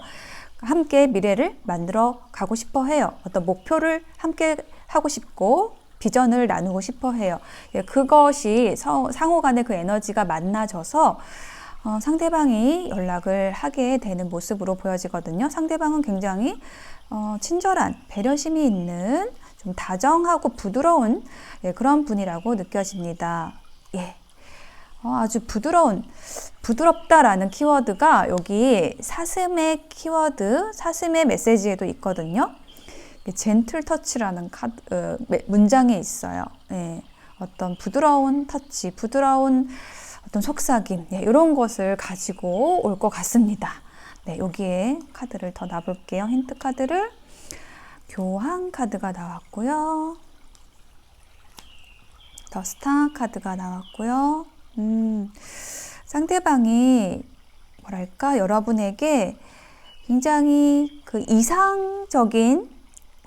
함께 미래를 만들어 가고 싶어 해요. 어떤 목표를 함께 하고 싶고 비전을 나누고 싶어 해요. 그것이 상호 간의 그 에너지가 만나져서 상대방이 연락을 하게 되는 모습으로 보여지거든요. 상대방은 굉장히 친절한, 배려심이 있는, 좀 다정하고 부드러운 그런 분이라고 느껴집니다. 아주 부드럽다라는 키워드가 여기 사슴의 키워드, 사슴의 메시지에도 있거든요. 젠틀 터치라는 문장에 있어요. 어떤 부드러운 터치, 부드러운 어떤 속삭임, 이런 것을 가지고 올 것 같습니다. 여기에 카드를 더 놔볼게요. 힌트 카드를. 교황 카드가 나왔고요. 더 스타 카드가 나왔고요. 상대방이 여러분에게 굉장히 그 이상적인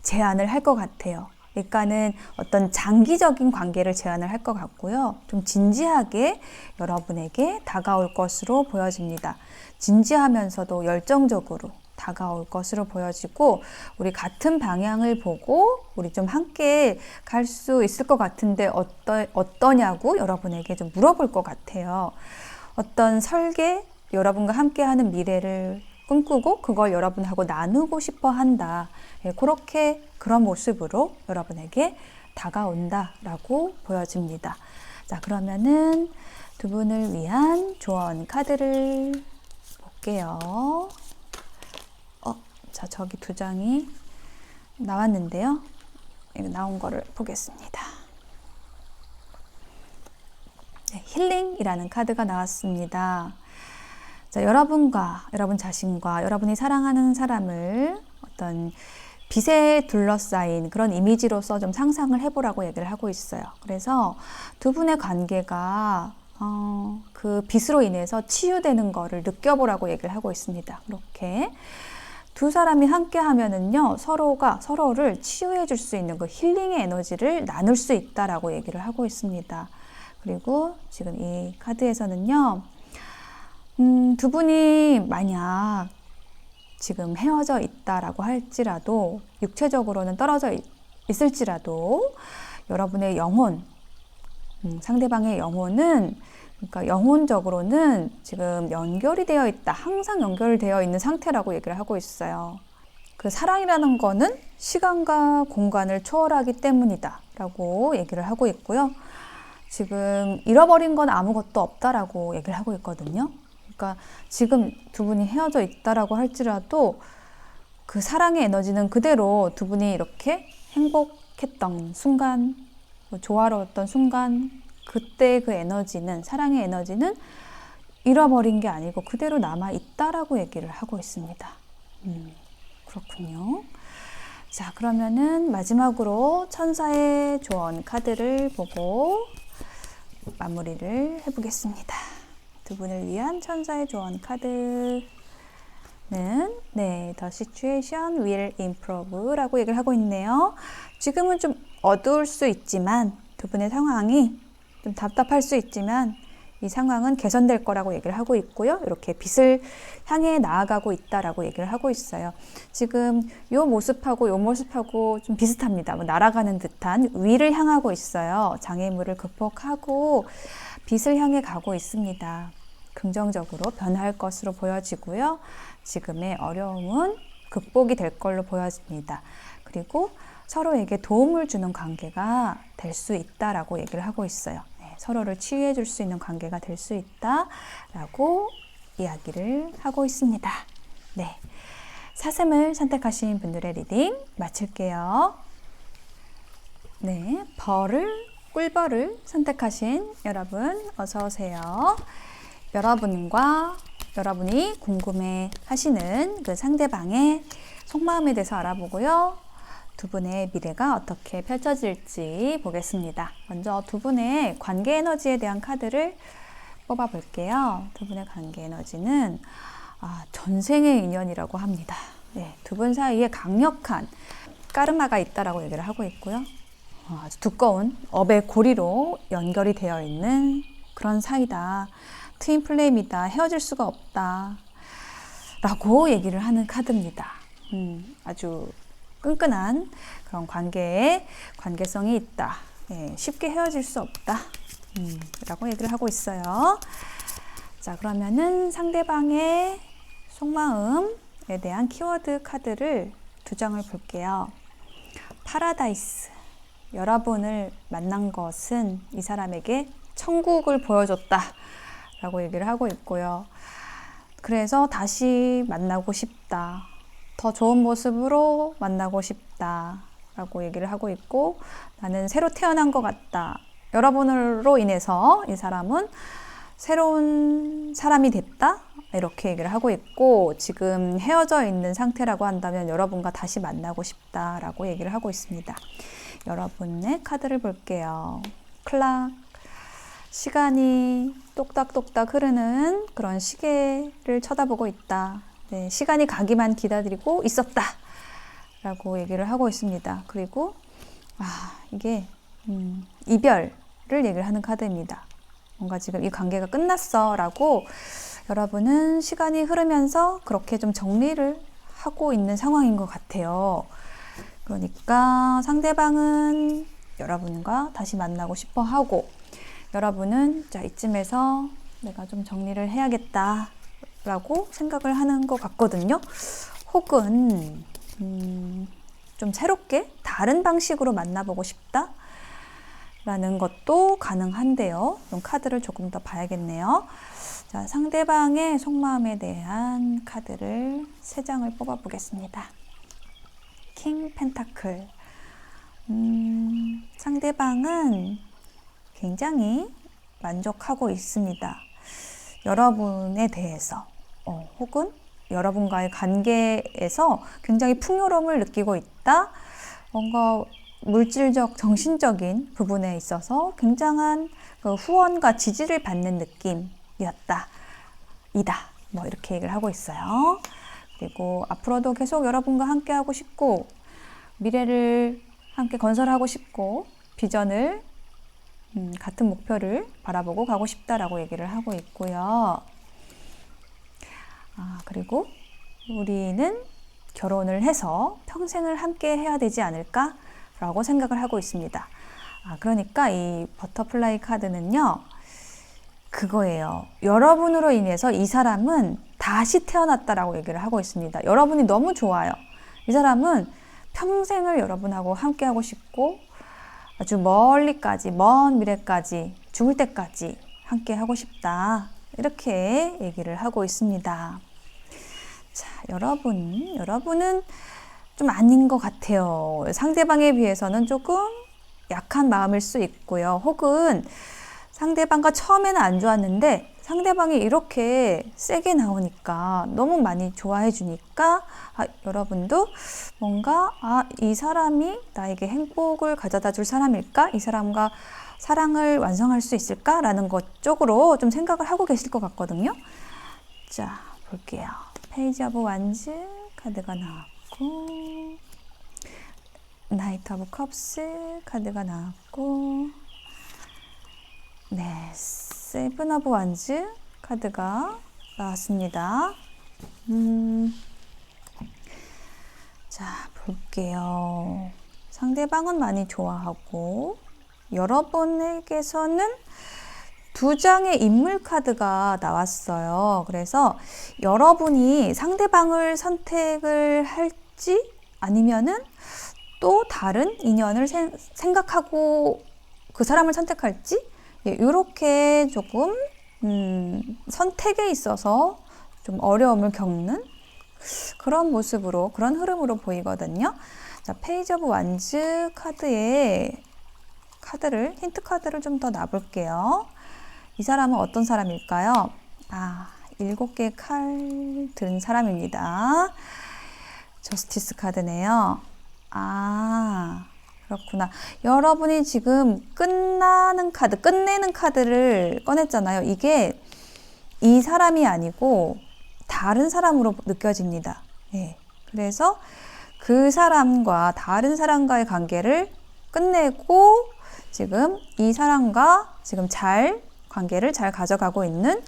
제안을 할 것 같아요. 그러니까는 어떤 장기적인 관계를 제안을 할 것 같고요. 좀 진지하게 여러분에게 다가올 것으로 보여집니다. 진지하면서도 열정적으로 다가올 것으로 보여지고, 우리 같은 방향을 보고 우리 좀 함께 갈 수 있을 것 같은데 어떠냐고 여러분에게 좀 물어볼 것 같아요. 어떤 설계, 여러분과 함께하는 미래를 꿈꾸고 그걸 여러분하고 나누고 싶어 한다. 예, 그렇게 그런 모습으로 여러분에게 다가온다라고 보여집니다. 자, 그러면은 두 분을 위한 조언 카드를 볼게요. 자, 저기 두 장이 나왔는데요. 이거 나온 거를 보겠습니다. 네, 힐링이라는 카드가 나왔습니다. 자, 여러분과 여러분 자신과 여러분이 사랑하는 사람을 어떤 빛에 둘러싸인 그런 이미지로서 좀 상상을 해보라고 얘기를 하고 있어요. 그래서 두 분의 관계가 그 빛으로 인해서 치유되는 거를 느껴보라고 얘기를 하고 있습니다. 이렇게 두 사람이 함께 하면은요, 서로가 서로를 치유해 줄 수 있는 그 힐링의 에너지를 나눌 수 있다라고 얘기를 하고 있습니다. 그리고 지금 이 카드에서는요, 두 분이 만약 지금 헤어져 있다라고 할지라도, 육체적으로는 떨어져 있을지라도 여러분의 영혼, 상대방의 영혼은, 그러니까 영혼적으로는 지금 연결이 되어 있다. 항상 연결되어 있는 상태라고 얘기를 하고 있어요. 그 사랑이라는 거는 시간과 공간을 초월하기 때문이다 라고 얘기를 하고 있고요. 지금 잃어버린 건 아무것도 없다라고 얘기를 하고 있거든요. 그러니까 지금 두 분이 헤어져 있다라고 할지라도 그 사랑의 에너지는 그대로 두 분이 이렇게 행복했던 순간, 조화로웠던 순간, 그때 그 에너지는, 사랑의 에너지는 잃어버린 게 아니고 그대로 남아있다라고 얘기를 하고 있습니다. 그렇군요. 자, 그러면은 마지막으로 천사의 조언 카드를 보고 마무리를 해보겠습니다. 두 분을 위한 천사의 조언 카드는 The situation will improve라고 얘기를 하고 있네요. 지금은 좀 어두울 수 있지만, 두 분의 상황이 좀 답답할 수 있지만 이 상황은 개선될 거라고 얘기를 하고 있고요. 이렇게 빛을 향해 나아가고 있다라고 얘기를 하고 있어요. 지금 요 모습하고 요 모습하고 좀 비슷합니다. 날아가는 듯한 위를 향하고 있어요. 장애물을 극복하고 빛을 향해 가고 있습니다. 긍정적으로 변할 것으로 보여지고요. 지금의 어려움은 극복이 될 걸로 보여집니다. 그리고 서로에게 도움을 주는 관계가 될 수 있다라고 얘기를 하고 있어요. 네, 서로를 치유해 줄 수 있는 관계가 될 수 있다라고 이야기를 하고 있습니다. 네, 사슴을 선택하신 분들의 리딩 마칠게요. 네, 꿀벌을 선택하신 여러분 어서 오세요. 여러분과 여러분이 궁금해 하시는 그 상대방의 속마음에 대해서 알아보고요. 두 분의 미래가 어떻게 펼쳐질지 보겠습니다. 먼저 두 분의 관계 에너지에 대한 카드를 뽑아 볼게요. 두 분의 관계 에너지는 전생의 인연이라고 합니다. 네, 두 분 사이에 강력한 까르마가 있다라고 얘기를 하고 있고요. 아주 두꺼운 업의 고리로 연결이 되어 있는 그런 사이다. 트윈 플레임이다. 헤어질 수가 없다. 라고 얘기를 하는 카드입니다. 아주 끈끈한 그런 관계성이 있다. 예, 쉽게 헤어질 수 없다. 라고 얘기를 하고 있어요. 자, 그러면은 상대방의 속마음에 대한 키워드 카드를 두 장을 볼게요. 파라다이스. 여러분을 만난 것은 이 사람에게 천국을 보여줬다. 라고 얘기를 하고 있고요. 그래서 다시 만나고 싶다. 더 좋은 모습으로 만나고 싶다 라고 얘기를 하고 있고, 나는 새로 태어난 것 같다. 여러분으로 인해서 이 사람은 새로운 사람이 됐다 이렇게 얘기를 하고 있고, 지금 헤어져 있는 상태라고 한다면 여러분과 다시 만나고 싶다 라고 얘기를 하고 있습니다. 여러분의 카드를 볼게요. 클락. 시간이 똑딱똑딱 흐르는 그런 시계를 쳐다보고 있다. 네, 시간이 가기만 기다리고 있었다 라고 얘기를 하고 있습니다. 그리고 이게 이별을 얘기를 하는 카드입니다. 뭔가 지금 이 관계가 끝났어 라고 여러분은 시간이 흐르면서 그렇게 좀 정리를 하고 있는 상황인 것 같아요. 그러니까 상대방은 여러분과 다시 만나고 싶어 하고, 여러분은 자, 이쯤에서 내가 좀 정리를 해야겠다 라고 생각을 하는 것 같거든요. 혹은 좀 새롭게 다른 방식으로 만나보고 싶다 라는 것도 가능한데요. 그럼 카드를 조금 더 봐야겠네요. 자, 상대방의 속마음에 대한 카드를 3장을 뽑아 보겠습니다. 킹 펜타클. 상대방은 굉장히 만족하고 있습니다. 여러분에 대해서 혹은 여러분과의 관계에서 굉장히 풍요로움을 느끼고 있다. 뭔가 물질적, 정신적인 부분에 있어서 굉장한 그 후원과 지지를 받는 느낌이었다. 이다. 뭐 이렇게 얘기를 하고 있어요. 그리고 앞으로도 계속 여러분과 함께 하고 싶고 미래를 함께 건설하고 싶고 비전을 같은 목표를 바라보고 가고 싶다라고 얘기를 하고 있고요. 그리고 우리는 결혼을 해서 평생을 함께 해야 되지 않을까라고 생각을 하고 있습니다. 그러니까 이 버터플라이 카드는요. 그거예요. 여러분으로 인해서 이 사람은 다시 태어났다라고 얘기를 하고 있습니다. 여러분이 너무 좋아요. 이 사람은 평생을 여러분하고 함께 하고 싶고 아주 멀리까지, 먼 미래까지, 죽을 때까지 함께 하고 싶다. 이렇게 얘기를 하고 있습니다. 자, 여러분은 좀 아닌 것 같아요. 상대방에 비해서는 조금 약한 마음일 수 있고요. 혹은 상대방과 처음에는 안 좋았는데 상대방이 이렇게 세게 나오니까 너무 많이 좋아해 주니까 여러분도 뭔가 이 사람이 나에게 행복을 가져다 줄 사람일까? 이 사람과 사랑을 완성할 수 있을까? 라는 것 쪽으로 좀 생각을 하고 계실 것 같거든요. 자, 볼게요. 페이지 오브 완즈 카드가 나왔고 나이트 오브 컵스 카드가 나왔고 네, 세븐 오브 완즈 카드가 나왔습니다. 자, 볼게요. 상대방은 많이 좋아하고 여러분에게서는 2장의 인물 카드가 나왔어요. 그래서 여러분이 상대방을 선택을 할지 아니면은 또 다른 인연을 생각하고 그 사람을 선택할지 이렇게 조금 선택에 있어서 좀 어려움을 겪는 그런 모습으로 그런 흐름으로 보이거든요. 자, 페이지 오브 완즈 카드에 힌트 카드를 좀 더 놔볼게요. 이 사람은 어떤 사람일까요? 7개의 칼 든 사람입니다. 저스티스 카드네요. 그렇구나. 여러분이 지금 끝내는 카드를 꺼냈잖아요. 이게 이 사람이 아니고 다른 사람으로 느껴집니다. 네. 그래서 그 사람과 다른 사람과의 관계를 끝내고 지금 이 사람과 지금 관계를 잘 가져가고 있는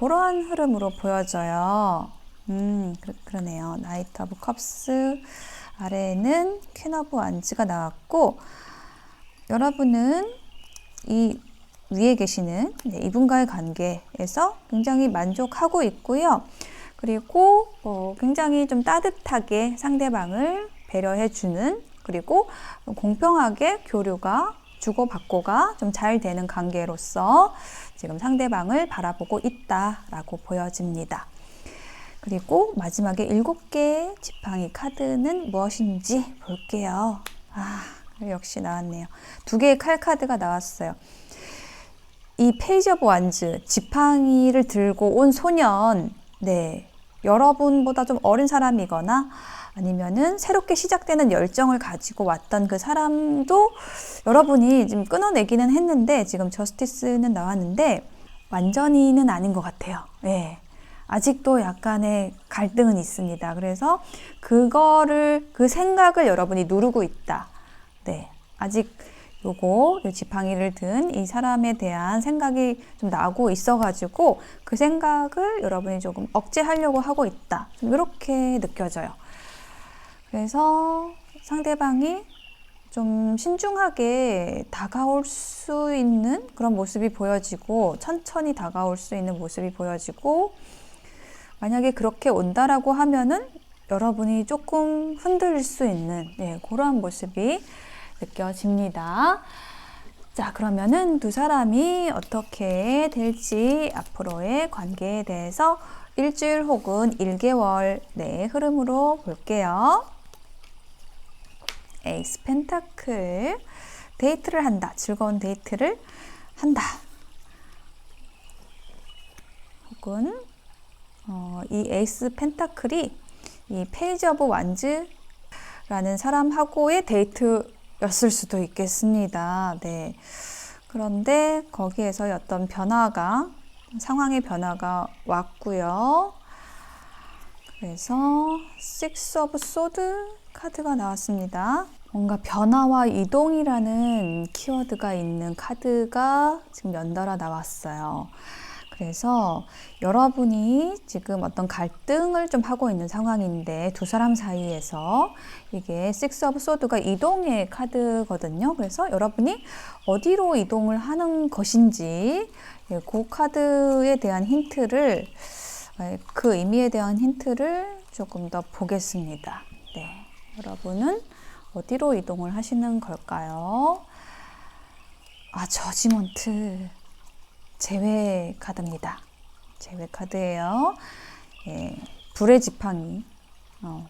그러한 흐름으로 보여져요. 그러네요. 나이트 오브 컵스 아래에는 퀸 오브 완즈가 나왔고 여러분은 이 위에 계시는 이분과의 관계에서 굉장히 만족하고 있고요. 그리고 굉장히 좀 따뜻하게 상대방을 배려해주는 그리고 공평하게 교류가 주고받고가 좀 잘 되는 관계로서 지금 상대방을 바라보고 있다라고 보여집니다. 그리고 마지막에 7개의 지팡이 카드는 무엇인지 볼게요. 역시 나왔네요. 2개의 칼 카드가 나왔어요. 이 페이지 오브 완즈, 지팡이를 들고 온 소년, 여러분보다 좀 어린 사람이거나 아니면은 새롭게 시작되는 열정을 가지고 왔던 그 사람도 여러분이 지금 끊어내기는 했는데 지금 저스티스는 나왔는데 완전히는 아닌 것 같아요. 아직도 약간의 갈등은 있습니다. 그래서 그 생각을 여러분이 누르고 있다. 아직 요 지팡이를 든 이 사람에 대한 생각이 좀 나고 있어가지고 그 생각을 여러분이 조금 억제하려고 하고 있다. 좀 이렇게 느껴져요. 그래서 상대방이 좀 신중하게 다가올 수 있는 그런 모습이 보여지고 천천히 다가올 수 있는 모습이 보여지고 만약에 그렇게 온다라고 하면은 여러분이 조금 흔들릴 수 있는 그런 모습이 느껴집니다. 자, 그러면은 두 사람이 어떻게 될지 앞으로의 관계에 대해서 일주일 혹은 1개월 흐름으로 볼게요. 에이스 펜타클, 데이트를 한다. 즐거운 데이트를 한다. 혹은 이 에이스 펜타클이 이 페이지 오브 완즈라는 사람하고의 데이트였을 수도 있겠습니다. 네. 그런데 거기에서 어떤 변화가, 상황의 변화가 왔고요. 그래서 식스 오브 소드 카드가 나왔습니다. 뭔가 변화와 이동이라는 키워드가 있는 카드가 지금 연달아 나왔어요. 그래서 여러분이 지금 어떤 갈등을 좀 하고 있는 상황인데 두 사람 사이에서 이게 식스 오브 소드가 이동의 카드거든요. 그래서 여러분이 어디로 이동을 하는 것인지 그 카드에 대한 힌트를, 그 의미에 대한 힌트를 조금 더 보겠습니다. 네, 여러분은 어디로 이동을 하시는 걸까요? 저지먼트. 재회 카드입니다. 재회 카드예요. 불의 지팡이,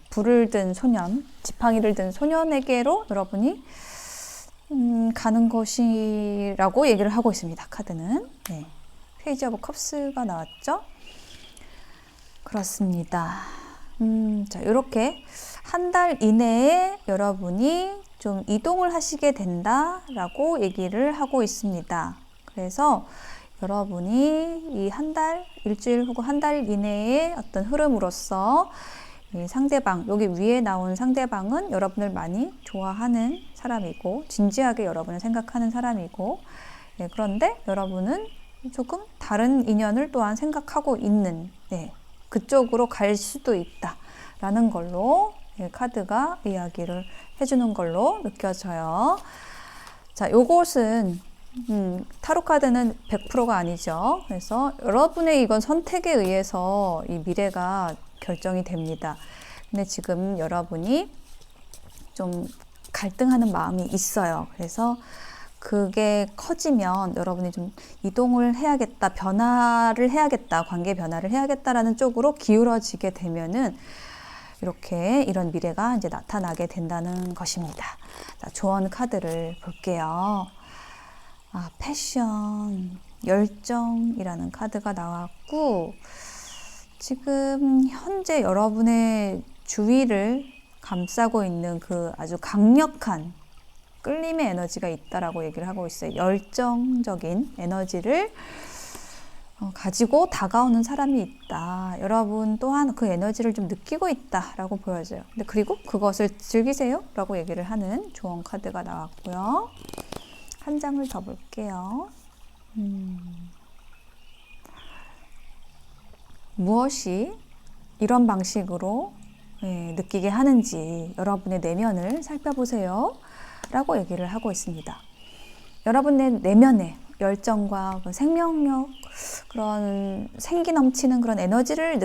불을 든 소년, 지팡이를 든 소년에게로 여러분이 가는 것이라고 얘기를 하고 있습니다. 카드는. 페이지 오브 컵스가 나왔죠? 그렇습니다. 자, 이렇게 한 달 이내에 여러분이 좀 이동을 하시게 된다라고 얘기를 하고 있습니다. 그래서 여러분이 이 한 달, 일주일 혹은 한 달 이내의 어떤 흐름으로서 이 상대방, 여기 위에 나온 상대방은 여러분을 많이 좋아하는 사람이고 진지하게 여러분을 생각하는 사람이고, 그런데 여러분은 조금 다른 인연을 또한 생각하고 있는, 그쪽으로 갈 수도 있다라는 걸로 카드가 이야기를 해주는 걸로 느껴져요. 자, 요것은 타로 카드는 100%가 아니죠. 그래서 여러분의 이건 선택에 의해서 이 미래가 결정이 됩니다. 근데 지금 여러분이 좀 갈등하는 마음이 있어요. 그래서 그게 커지면 여러분이 좀 이동을 해야겠다, 변화를 해야겠다, 관계 변화를 해야겠다라는 쪽으로 기울어지게 되면은 이렇게 이런 미래가 이제 나타나게 된다는 것입니다. 자, 조언 카드를 볼게요. 패션, 열정이라는 카드가 나왔고, 지금 현재 여러분의 주위를 감싸고 있는 그 아주 강력한 끌림의 에너지가 있다라고 얘기를 하고 있어요. 열정적인 에너지를 가지고 다가오는 사람이 있다. 여러분 또한 그 에너지를 좀 느끼고 있다라고 보여져요. 근데 그리고 그것을 즐기세요 라고 얘기를 하는 조언 카드가 나왔고요. 한 장을 더 볼게요. 무엇이 이런 방식으로 느끼게 하는지 여러분의 내면을 살펴보세요 라고 얘기를 하고 있습니다. 여러분의 내면에 열정과 그 생명력, 그런 생기 넘치는 그런 에너지를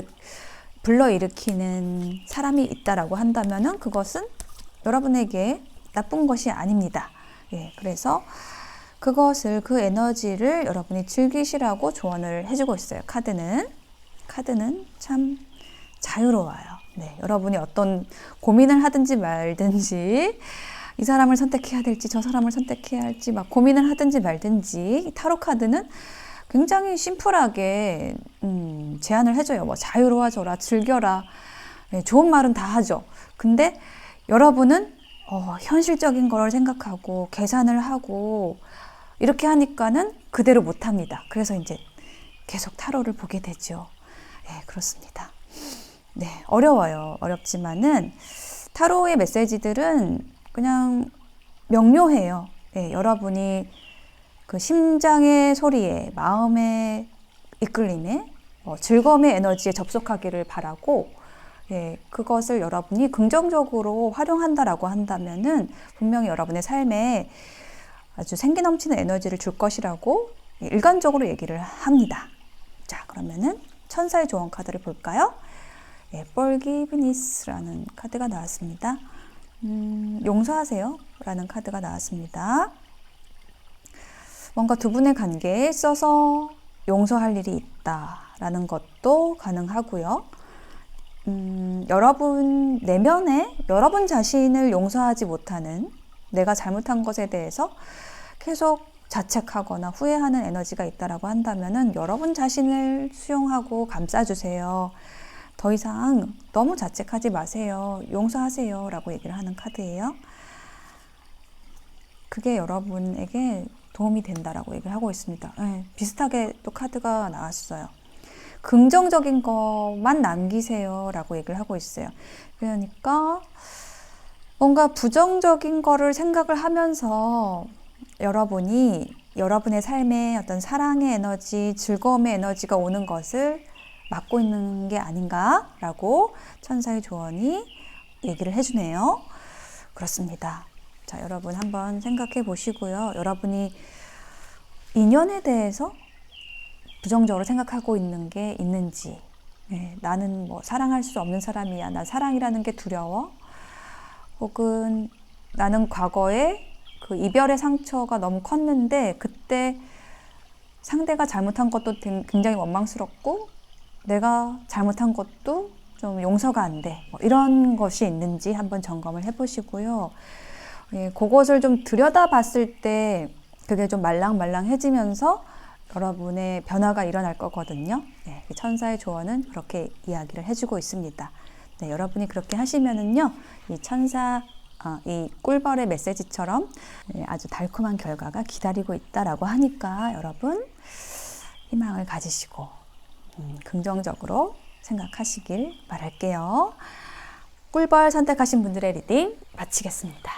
불러일으키는 사람이 있다라고 한다면은 그것은 여러분에게 나쁜 것이 아닙니다. 그래서 그것을, 그 에너지를 여러분이 즐기시라고 조언을 해주고 있어요. 카드는 참 자유로워요. 여러분이 어떤 고민을 하든지 말든지, 이 사람을 선택해야 될지 저 사람을 선택해야 할지 막 고민을 하든지 말든지, 타로 카드는 굉장히 심플하게 제안을 해줘요. 뭐 자유로워져라, 즐겨라, 좋은 말은 다 하죠. 근데 여러분은 현실적인 걸 생각하고 계산을 하고 이렇게 하니까는 그대로 못합니다. 그래서 이제 계속 타로를 보게 되죠. 그렇습니다. 어려워요. 어렵지만은 타로의 메시지들은 그냥 명료해요. 여러분이 그 심장의 소리에, 마음의 이끌림에, 즐거움의 에너지에 접속하기를 바라고, 그것을 여러분이 긍정적으로 활용한다라고 한다면은 분명히 여러분의 삶에 아주 생기 넘치는 에너지를 줄 것이라고 일관적으로 얘기를 합니다. 자, 그러면은 천사의 조언 카드를 볼까요? 예, Forgiveness라는 카드가 나왔습니다. 용서하세요 라는 카드가 나왔습니다. 뭔가 두 분의 관계에 있어서 용서할 일이 있다라는 것도 가능하고요. 여러분 내면에 여러분 자신을 용서하지 못하는, 내가 잘못한 것에 대해서 계속 자책하거나 후회하는 에너지가 있다라고 한다면은 여러분 자신을 수용하고 감싸주세요. 더 이상 너무 자책하지 마세요. 용서하세요 라고 얘기를 하는 카드예요. 그게 여러분에게 도움이 된다라고 얘기를 하고 있습니다. 네, 비슷하게 또 카드가 나왔어요. 긍정적인 것만 남기세요 라고 얘기를 하고 있어요. 그러니까 뭔가 부정적인 거를 생각을 하면서 여러분이 여러분의 삶에 어떤 사랑의 에너지, 즐거움의 에너지가 오는 것을 막고 있는 게 아닌가라고 천사의 조언이 얘기를 해주네요. 그렇습니다. 자, 여러분 한번 생각해 보시고요. 여러분이 인연에 대해서 부정적으로 생각하고 있는 게 있는지, 나는 뭐 사랑할 수 없는 사람이야, 난 사랑이라는 게 두려워, 혹은 나는 과거에 그 이별의 상처가 너무 컸는데 그때 상대가 잘못한 것도 굉장히 원망스럽고 내가 잘못한 것도 좀 용서가 안 돼, 뭐 이런 것이 있는지 한번 점검을 해보시고요. 그것을 좀 들여다봤을 때 그게 좀 말랑말랑해지면서 여러분의 변화가 일어날 거거든요. 네, 천사의 조언은 그렇게 이야기를 해주고 있습니다. 네, 여러분이 그렇게 하시면은요, 이 꿀벌의 메시지처럼 아주 달콤한 결과가 기다리고 있다라고 하니까 여러분 희망을 가지시고 긍정적으로 생각하시길 바랄게요. 꿀벌 선택하신 분들의 리딩 마치겠습니다.